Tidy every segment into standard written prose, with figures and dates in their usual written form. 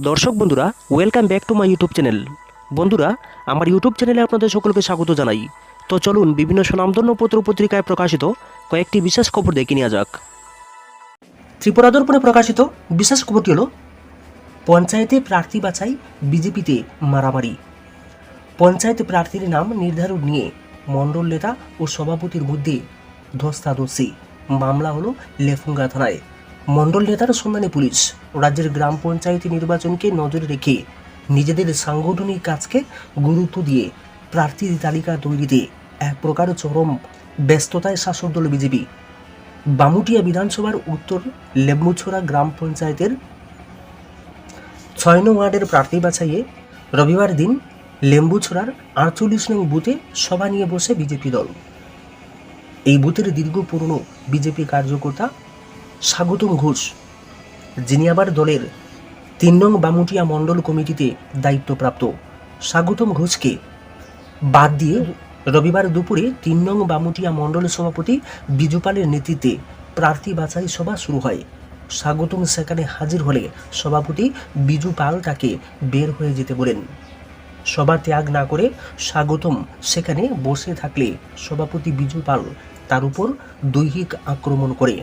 দর্শক বন্ধুরা, welcome back to my YouTube channel. বন্ধুরা, আমার ইউটিউব চ্যানেলে আপনাদের সকলকে স্বাগত জানাই। তো চলুন বিভিন্ন স্বনামধন্য পত্র পত্রিকায় প্রকাশিত কয়েকটি বিশেষ খবর দেখে নেওয়া যাক। ত্রিপুরা দর্পণে প্রকাশিত বিশেষ খবরটি হল পঞ্চায়েতে প্রার্থী বাছাই, বিজেপিতে মারামারি। পঞ্চায়েত প্রার্থীর নাম নির্ধারণ নিয়ে মণ্ডল নেতা ও সভাপতির মধ্যে ধস্তাধস্তি। মামলা হলো লেফুঙ্গা থানায়। মণ্ডল নেতার সন্ধানে পুলিশ। রাজ্যের গ্রাম পঞ্চায়েত নির্বাচনকে নজরে রেখে নিজেদের সাংগঠনিক কাজকে গুরুত্ব দিয়ে প্রার্থীর তালিকা তৈরিতে এক প্রকার চরম ব্যস্ততায় শাসক দল বিজেপি। বামুটিয়া বিধানসভার উত্তর লেম্বুছড়া গ্রাম পঞ্চায়েতের ৬ নং ওয়ার্ডের প্রার্থী বাছাইয়ে রবিবার দিন লেম্বুছড়ার ৪৮ নং বুথে সভা নিয়ে বসে বিজেপি দল। এই বুথের দীর্ঘ পুরনো বিজেপি কার্যকর্তা স্বাগতম ঘোষ, যিনি আবার দলের ৩ নং বামুটিয়া মণ্ডল কমিটিতে দায়িত্বপ্রাপ্ত, স্বাগতম ঘোষকে বাদ দিয়ে রবিবার দুপুরে ৩ নং বামুটিয়া মণ্ডল সভাপতি বিজু পালের নেতৃত্বে প্রার্থী বাছাই সভা শুরু হয়। স্বাগতম সেখানে হাজির হলে সভাপতি বিজু পাল তাকে বের হয়ে যেতে বলেন। সভা ত্যাগ না করে স্বাগতম সেখানে বসে থাকলে সভাপতি বিজু পাল তার উপর দৈহিক আক্রমণ করে।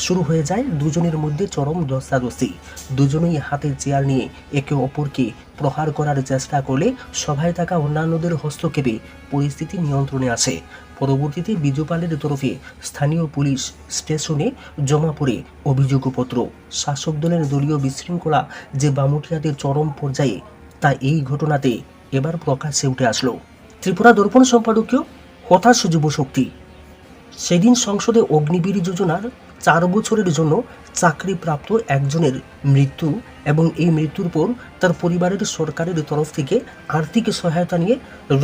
শুরু হয়ে যায় দুজনের মধ্যে চরম ধস্তাধস্তি। দুজনেই হাতে চেয়ার নিয়ে একে অপরকে প্রহার করার চেষ্টা করলে সভায় থাকা অন্যান্যদের হস্তক্ষেপে পরিস্থিতি নিয়ন্ত্রণে আসে। পরবর্তীতে বিজু পালের তরফে স্থানীয় পুলিশ স্টেশনে জমা পড়ে অভিযোগপত্র। শাসক দলের দলীয় বিশৃঙ্খলা যে বামুটিয়াতে চরম পর্যায়ে, তা এই ঘটনাতে এবার প্রকাশ্যে উঠে আসলো। ত্রিপুরা দর্পণ সম্পাদকীয় হতাশ যুবশক্তি। সেদিন সংসদে অগ্নিবীর যোজনার ৪ বছরের জন্য চাকরিপ্রাপ্ত একজনের মৃত্যু এবং এই মৃত্যুর পর তার পরিবারের সরকারের তরফ থেকে আর্থিক সহায়তা নিয়ে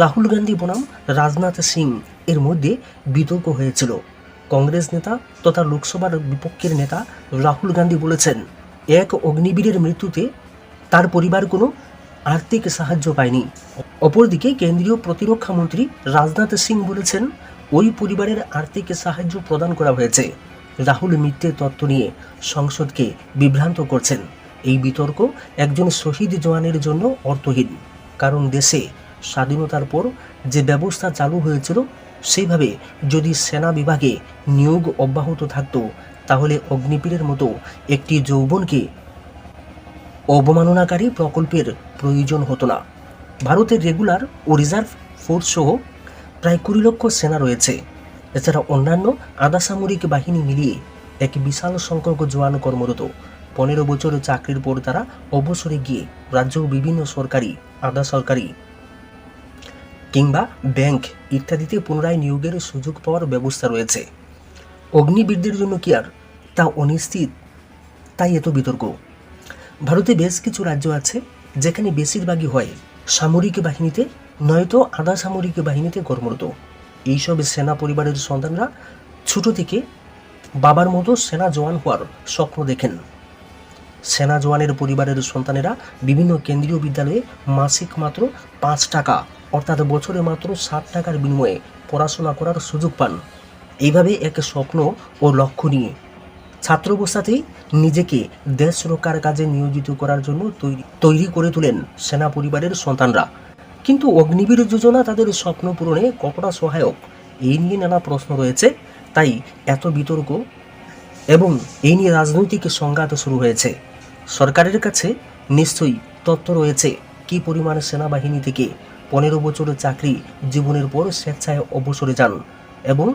রাহুল গান্ধী বনাম রাজনাথ সিং এর মধ্যে বিতর্ক হয়েছিল। কংগ্রেস নেতা তথা লোকসভার বিপক্ষের নেতা রাহুল গান্ধী বলেছেন, এক অগ্নিবীরের মৃত্যুতে তার পরিবার কোনো আর্থিক সাহায্য পায়নি। অপরদিকে কেন্দ্রীয় প্রতিরক্ষা মন্ত্রী রাজনাথ সিং বলেছেন, ওই পরিবারের আর্থিক সাহায্য প্রদান করা হয়েছে। রাহুল মিথ্যে তথ্য নিয়ে সংসদকে বিভ্রান্ত করছেন। এই বিতর্ক একজন শহীদ জওয়ানের জন্য অর্থহীন, কারণ দেশে স্বাধীনতার পর যে ব্যবস্থা চালু হয়েছিল সেইভাবে যদি সেনা বিভাগে নিয়োগ অব্যাহত থাকত, তাহলে অগ্নিবীরের মতো একটি যৌবনকে অবমাননাকারী প্রকল্পের প্রয়োজন হতো না। ভারতের রেগুলার ও রিজার্ভ ফোর্স সহ প্রায় ২০ লক্ষ সেনা রয়েছে। এছাড়া অন্যান্য আধা সামরিক বাহিনী মিলিয়ে এক বিশাল সংখ্যক জওয়ান কর্মরত। ১৫ বছর চাকরির পর তারা অবসরে গিয়ে রাজ্য বিভিন্ন সরকারি, আধা সরকারি কিংবা ব্যাংক ইত্যাদিতে পুনরায় নিয়োগের সুযোগ পাওয়ার ব্যবস্থা রয়েছে। অগ্নিবীরদের জন্য কি আর তা অনিশ্চিত, তাই এত বিতর্ক। ভারতে বেশ কিছু রাজ্য আছে যেখানে বেশিরভাগই হয় সামরিক বাহিনীতে নয়তো আধা সামরিক বাহিনীতে কর্মরত। এইসব সেনা পরিবারের সন্তানরা ছোট থেকে বাবার মতো সেনা জওয়ান হওয়ার স্বপ্ন দেখেন। সেনা জওয়ানের পরিবারের সন্তানেরা বিভিন্ন কেন্দ্রীয় বিদ্যালয়ে মাসিক মাত্র ৫ টাকা অর্থাৎ বছরে মাত্র ৬০ টাকার বিনিময়ে পড়াশোনা করার সুযোগ পান। এইভাবে এক স্বপ্ন ও লক্ষ্য নিয়ে ছাত্রাবস্থাতেই নিজেকে দেশ রক্ষার কাজে নিয়োজিত করার জন্য তৈরি করে তোলেন সেনা পরিবারের সন্তানরা। কিন্তু অগ্নিবীর যোজনা তাদের স্বপ্ন পূরণে কতটা সহায়ক, এই নিয়ে নানা প্রশ্ন রয়েছে। তাই এত বিতর্ক এবং এই নিয়ে রাজনৈতিক সংঘাত শুরু হয়েছে। সরকারের কাছে নিশ্চয়ই তথ্য রয়েছে কী পরিমাণ সেনাবাহিনী থেকে ১৫ বছরের চাকরি জীবনের পর স্বেচ্ছায় অবসরে যান এবং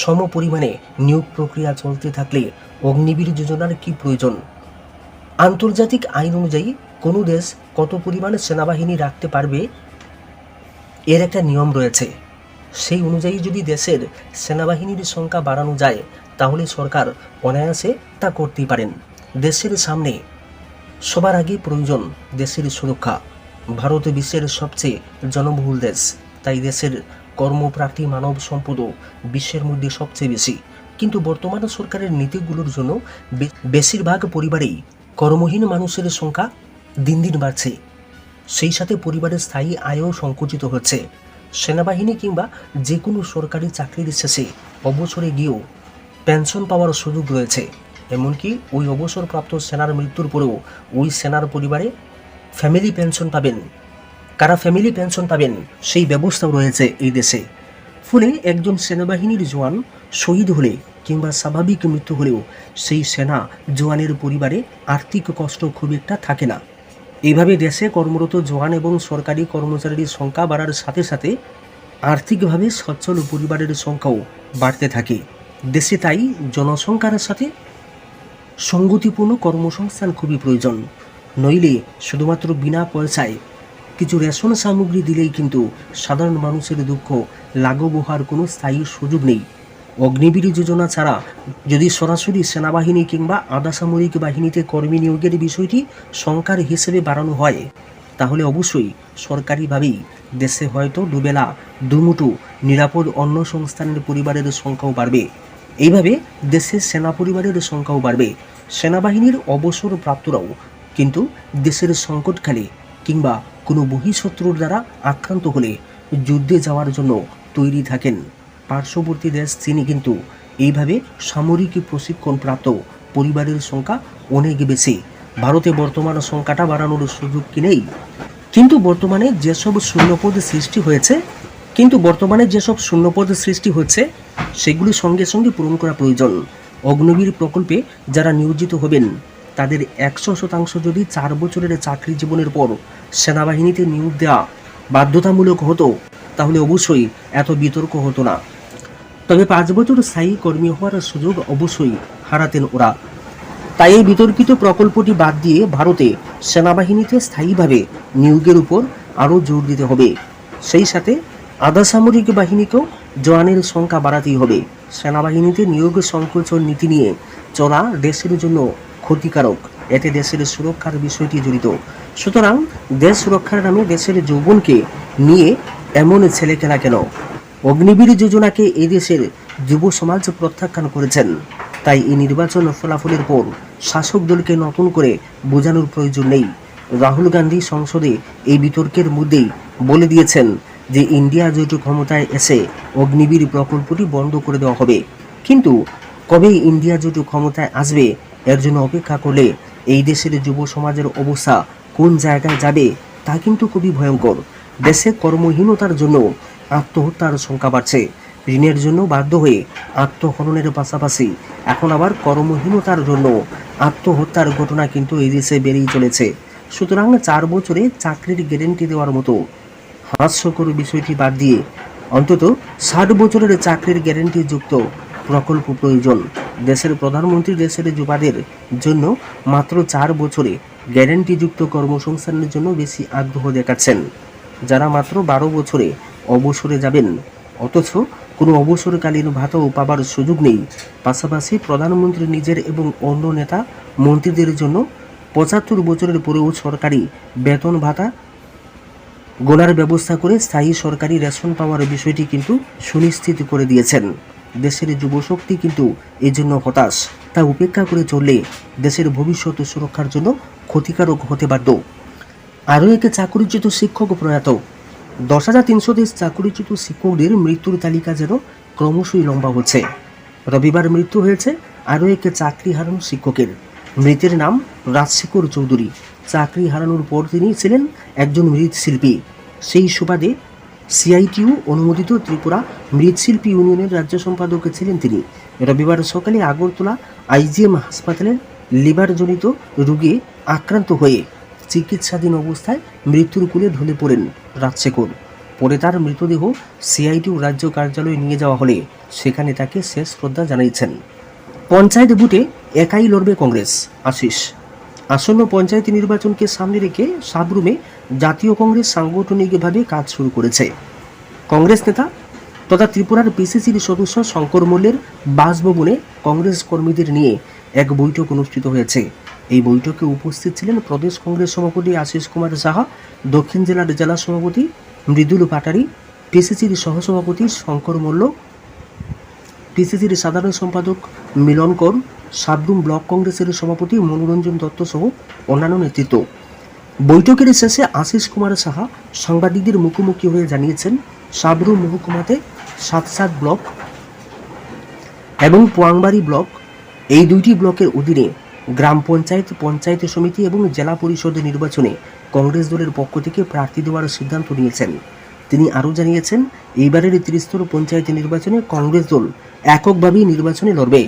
সম পরিমাণে নিয়োগ প্রক্রিয়া চলতে থাকলে অগ্নিবীর যোজনার কী প্রয়োজন। আন্তর্জাতিক আইন অনুযায়ী কোনো দেশ কত পরিমাণ সেনাবাহিনী রাখতে পারবে এর একটা নিয়ম রয়েছে। সেই অনুযায়ী যদি দেশের সেনাবাহিনীর সংখ্যা বাড়ানো যায়, তাহলে সরকার অনায়াসে তা করতেই পারেন। দেশের সামনে সবার আগে প্রয়োজন দেশের সুরক্ষা। ভারত বিশ্বের সবচেয়ে জনবহুল দেশ, তাই দেশের কর্মপ্রার্থী মানব সম্পদও বিশ্বের মধ্যে সবচেয়ে বেশি। কিন্তু বর্তমান সরকারের নীতিগুলোর জন্য বেশিরভাগ পরিবারেই কর্মহীন মানুষের সংখ্যা দিন দিন বাড়ছে। সেই সাথে পরিবারের স্থায়ী আয়ও সংকুচিত হচ্ছে। সেনাবাহিনী কিংবা যে কোনো সরকারি চাকরির শেষে অবসরে গিয়েও পেনশন পাওয়ার সুযোগ রয়েছে। এমনকি ওই অবসরপ্রাপ্ত সেনার মৃত্যুর পরেও ওই সেনার পরিবারে ফ্যামিলি পেনশন পাবেন। কারা ফ্যামিলি পেনশন পাবেন সেই ব্যবস্থাও রয়েছে এই দেশে। ফলে একজন সেনাবাহিনীর জওয়ান শহীদ হলে কিংবা স্বাভাবিক মৃত্যু হলেও সেই সেনা জওয়ানের পরিবারে আর্থিক কষ্ট খুব একটা থাকে না। এইভাবে দেশে কর্মরত জওয়ান এবং সরকারি কর্মচারীর সংখ্যা বাড়ার সাথে সাথে আর্থিকভাবে সচ্ছল পরিবারের সংখ্যাও বাড়তে থাকে দেশে। তাই জনসংখ্যার সাথে সঙ্গতিপূর্ণ কর্মসংস্থান খুবই প্রয়োজন। নইলে শুধুমাত্র বিনা পয়সায় কিছু রেশন সামগ্রী দিলেই কিন্তু সাধারণ মানুষের দুঃখ লাঘব হওয়ার কোনো স্থায়ী সুযোগ নেই। অগ্নিবীর যোজনা ছাড়া যদি সরাসরি সেনাবাহিনী কিংবা আধা সামরিক বাহিনীতে কর্মী নিয়োগের বিষয়টি সংখ্যার হিসেবে বাড়ানো হয়, তাহলে অবশ্যই সরকারিভাবেই দেশে হয়তো দুবেলা দুমুঠো নিরাপদ অন্ন সংস্থানের পরিবারের সংখ্যাও বাড়বে। এইভাবে দেশের সেনা পরিবারের সংখ্যাও বাড়বে। সেনাবাহিনীর অবসর প্রাপ্তরাও কিন্তু দেশের সংকটকালে কিংবা কোনো বহিঃশত্রুর দ্বারা আক্রান্ত হলে যুদ্ধে যাওয়ার জন্য তৈরি থাকেন। পার্শ্ববর্তী দেশ চীনে কিন্তু এইভাবে সামরিক প্রশিক্ষণ প্রাপ্ত পরিবারের সংখ্যা অনেক বেশি। ভারতে বর্তমান সংখ্যাটা বাড়ানোর সুযোগ কি নেই? কিন্তু বর্তমানে যেসব শূন্যপদ সৃষ্টি হচ্ছে সেগুলি সঙ্গে সঙ্গে পূরণ করা প্রয়োজন। অগ্নিবীর প্রকল্পে যারা নিয়োজিত হবেন তাদের 100% যদি 4 বছরের চাকরি জীবনের পর সেনাবাহিনীতে নিয়োগ দেওয়া বাধ্যতামূলক হতো, তাহলে অবশ্যই এত বিতর্ক হতো না। তবে 5 বছর স্থায়ী কর্মী হওয়ার সুযোগ অবশ্যই হারাতেন ওরা। তাই এই বিতর্কিত প্রকল্পটি বাদ দিয়ে ভারতে সেনাবাহিনীতে স্থায়ীভাবে নিয়োগের উপর আরও জোর দিতে হবে। সেই সাথে আধা সামরিক বাহিনীকেও জওয়ানের সংখ্যা বাড়াতেই হবে। সেনাবাহিনীতে নিয়োগ সংকোচন নীতি নিয়ে চলা দেশের জন্য ক্ষতিকারক। এতে দেশের সুরক্ষার বিষয়টি জড়িত। সুতরাং দেশ সুরক্ষার নামে দেশের যৌবনকে নিয়ে এমন ছেলেখেলা কেন? অগ্নিবীর যোজনাকে এদেশের যুব সমাজ প্রত্যাখ্যান করেছেন। তাই এই নির্বাচন ফলাফলের পর শাসক দলকে নতুন করে বোঝানোর প্রয়োজন নেই। রাহুল গান্ধী সংসদে এই বিতর্কের মধ্যেই বলে দিয়েছেন যে ইন্ডিয়া জোট ক্ষমতায় এসে অগ্নিবীর প্রকল্পটি বন্ধ করে দেওয়া হবে। কিন্তু কবে ইন্ডিয়া জোট ক্ষমতায় আসবে এর জন্য অপেক্ষা করলে এই দেশের যুব সমাজের অবস্থা কোন জায়গায় যাবে তা কিন্তু খুবই ভয়ঙ্কর। দেশে কর্মহীনতার জন্য আত্মহত্যার সংখ্যা বাড়ছে। ঋণের জন্য বাধ্য হয়ে আত্মহননের পাশাপাশি এখন আবার কর্মহীনতার জন্য আত্মহত্যার ঘটনা কিন্তু এই দেশে বেড়েই চলেছে। সুতরাং 4 বছরে চাকরির গ্যারেন্টি দেওয়ার মতো হাস্যকর বিষয়টি বাদ দিয়ে অন্তত 60 বছরের চাকরির গ্যারেন্টি যুক্ত প্রকল্প প্রয়োজন। দেশের প্রধানমন্ত্রী দেশের যুবাদের জন্য মাত্র 4 বছরে গ্যারেন্টিযুক্ত কর্মসংস্থানের জন্য বেশি আগ্রহ দেখাচ্ছেন, যারা মাত্র 12 বছরে অবসরে যাবেন, অথচ কোনো অবসরকালীন ভাতাও পাবার সুযোগ নেই। পাশাপাশি প্রধানমন্ত্রী নিজের এবং অন্য নেতা মন্ত্রীদের জন্য 75 বছরের পরেও সরকারি বেতন ভাতা গোনার ব্যবস্থা করে স্থায়ী সরকারি রেশন পাওয়ার বিষয়টি কিন্তু সুনিশ্চিত করে দিয়েছেন। দেশের যুবশক্তি কিন্তু এই জন্য হতাশ। তা উপেক্ষা করে চললে দেশের ভবিষ্যৎ সুরক্ষার জন্য ক্ষতিকারক হতে বাধ্য। আরও এক চাকরিচ্যুত শিক্ষক প্রয়াত। 10,330 চাকরিচ্যুত শিক্ষকদের মৃত্যুর তালিকা যেন ক্রমশই লম্বা হচ্ছে। রবিবার মৃত্যু হয়েছে আরও এক চাকরি হারানো শিক্ষকের। মৃতের নাম রাজশেখর চৌধুরী। চাকরি হারানোর পর তিনি ছিলেন একজন মৃৎশিল্পী। সেই সুবাদে সিআইটিইউ অনুমোদিত ত্রিপুরা মৃৎশিল্পী ইউনিয়নের রাজ্য সম্পাদক ছিলেন তিনি। রবিবার সকালে আগরতলা আইজিএম হাসপাতালের লিভারজনিত রোগে আক্রান্ত হয়ে চিকিৎসাধীন অবস্থায় মৃত্যুর কোলে ঢলে পড়েন রাজশেখর। পরে তার মৃতদেহ সিআইটিইউ রাজ্য কার্যালয়ে নিয়ে যাওয়া হলে সেখানে তাকে শেষ শ্রদ্ধা জানিয়েছেন। পঞ্চায়েত ভোটে একাই লড়বে কংগ্রেস, আশিস। আসন্ন পঞ্চায়েত নির্বাচনকে সামনে রেখে সাবরুমে জাতীয় কংগ্রেস সাংগঠনিকভাবে কাজ শুরু করেছে। কংগ্রেস নেতা তথা ত্রিপুরার পিসিসির সদস্য শঙ্কর মল্লের বাসভবনে কংগ্রেস কর্মীদের নিয়ে এক বৈঠক অনুষ্ঠিত হয়েছে। এই বৈঠকে উপস্থিত ছিলেন প্রদেশ কংগ্রেস সভাপতি আশিস কুমার সাহা, দক্ষিণ জেলার জেলা সভাপতি মৃদুল পাটারি, পিসিসির সহসভাপতি শঙ্কর মল্ল, পিসিসির সাধারণ সম্পাদক মিলন কর, সাবরুম ব্লক কংগ্রেসের সভাপতি মনোরঞ্জন দত্ত সহ অন্যান্য নেতৃত্ব। বৈঠকের শেষে আশিস কুমার সাহা সাংবাদিকদের মুখোমুখি হয়ে জানিয়েছেন, সাবরুম মহকুমাতে 7 ব্লক এবং পোয়াংবাড়ি ব্লক, এই দুইটি ব্লকের অধীনে গ্রাম পঞ্চায়েত, পঞ্চায়েত সমিতি এবং জেলা পরিষদ নির্বাচনে কংগ্রেস দলের পক্ষ থেকে প্রার্থী দেওয়ার সিদ্ধান্ত নিয়েছেন। তিনি আরও জানিয়েছেন, এইবারের ত্রিস্তর পঞ্চায়েত নির্বাচনে কংগ্রেস দল এককভাবেই নির্বাচনে লড়বে।